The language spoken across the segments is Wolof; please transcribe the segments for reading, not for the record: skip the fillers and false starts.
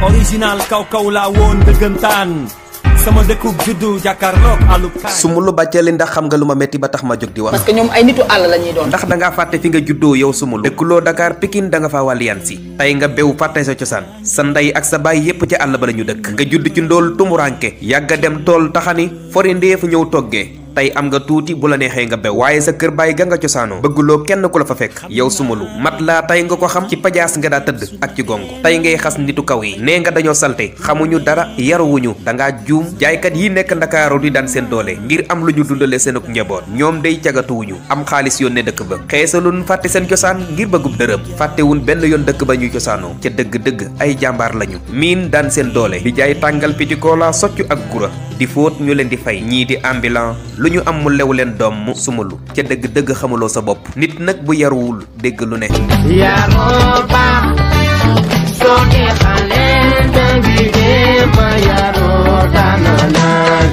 original kaw laa woon dëggantaan sama dëkkub juddu jàkkaarloog àllub kaay. Soumboulou Bathily ndax xam nga lu ma metti ba tax ma jóg di wax. parce que ñoom ay nitu àll la ñuy doon. ndax da ngaa fàtte fi nga juddoo yow Soumboulou. dëkkuloo Dakar Pikine da nga faa wàlliyan si. tey nga bew fàtte sa cosaan. sa ndey ak sa baay yépp ci àll ba la ñu dëkk. nga judd ci ndóol tumuranke yàgga dem tool taxani fori ndeef ñëw toggee. tey am nga tuuti bu la neexee nga bew waaye sa kër bàyyi ga nga cosaanoo bëgguloo kenn ku la fa fekk yow Soumboulou mat laa tey nga ko xam ci pajaas nga daa tëdd ak ci gongo tey ngay xas nitu kaw yi nee nga dañoo salte xamuñu dara yaruwuñu dangaa juum jaaykat yi nekk ndakaaru di daan seen doole ngir am lu ñu dundale seenuk njaboot ñoom day cagatuwuñu am xaalis yónnee dëkk ba xeesalun fàtte seen cosaan ngir bëggub dërëm fàttewun benn yoon dëkk ba ñuy cosaanoo ca dëgg-dëgg ay jàmbaar lañu miin daan seen doole di jaay tàngal pitikola soccu ak gura di fóot ñu leen di fay ñii di ambulant lu ñu am mu lew leen doom mu Soumboulou ca dëgg-dëgg xamuloo sa bopp nit nag bu yaruwul dégg lu ne yaroo baax soo xale dangi dem yaroo daana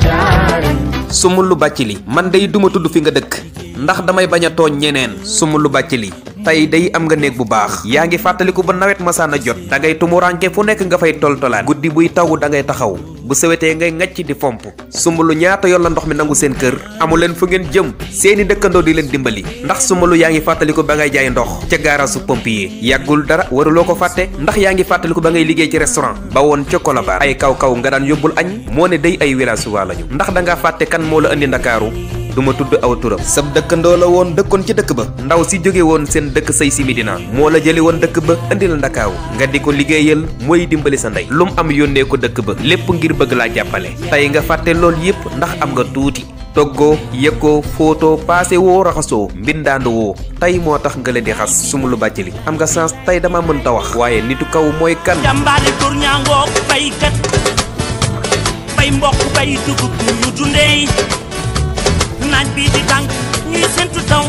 jaar Soumboulou Bathily man day duma tudd fi nga dëkk ndax damay bañ a tooñ ñeneen Soumboulou Bathily tey day am nga néeg bu baax yaa ngi fàttaliku ba nawet masaana jot dangay tumuranke fu nekk nga fay toltolaan guddi buy taw dangay taxaw bu sewetee ngay ngacc di fomp Soumboulou ñaata yoon la ndox mi nangu seen kër amu leen fu ngeen jëm seeni dëkkandoo di leen dimbali ndax Soumboulou yaa ngi fàttaliku ba ngay jaay ndox ca gaarasu pompier yàggul dara waruloo ko fàtte ndax yaa ngi fàttaliku ba ngay liggéey ci restaurant ba woon ca Colobane ay kaw nga daan yóbbul añ moo ne day ay villageois lañu ndax dangaa fàtte kan moo la indi Ndakaaru duma tudd aw turam sab dëkkandoo la woon dëkkoon ci dëkk ba ndaw si jóge woon seen dëkk say si Medina moo la jëli woon dëkk ba indi la Ndakaaru nga di ko liggéeyal mooy dimbali sa ndey lum am yónnee ko dëkk ba lépp ngir bëgg laa jàppale tey nga fàtte loolu yépp ndax am nga tuuti toggoo yëkkoo footoo paase woo raxasoo mbindaandu woo tey moo tax nga leen di xas Soumboulou Bathily am nga sens tey dama mënta wax waaye nitu kaw mooy kan jàmbaare tur ñaangoo baykat bay mbokk bay dugub ñu dundee naaj bi di tàng ñuy sentu taw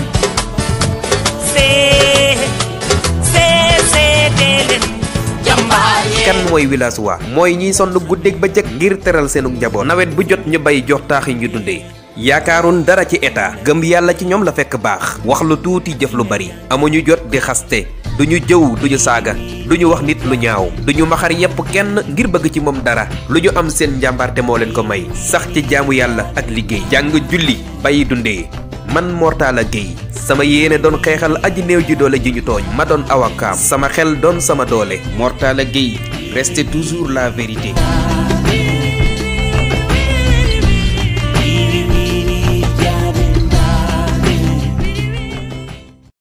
dee leen jàmbaar kan mooy villageois mooy ñiy sonn guddeeg ba jëkk ngir teral seenu njaboot nawet bu jot ñu bay jox taax yi ñu dundee yaakaarun dara ci état gëm yàlla ci ñoom la fekk baax wax lu tuuti jëf lu bari amuñu jot di xaste duñu jëw duñu saaga duñu wax nit lu ñaaw duñu maxar yépp kenn ngir bëgg ci moom dara lu ñu am seen njàmbarte moo leen ko may sax ci jaamu yàlla ak liggéey jàng julli bàyyi dundee man Mor Talla Gueye sama yéene doon xeexal aji néew ji doole ji ñu tooñ ma doon awakaam sama xel doon sama doole Mor Talla Gueye restez toujours la vérité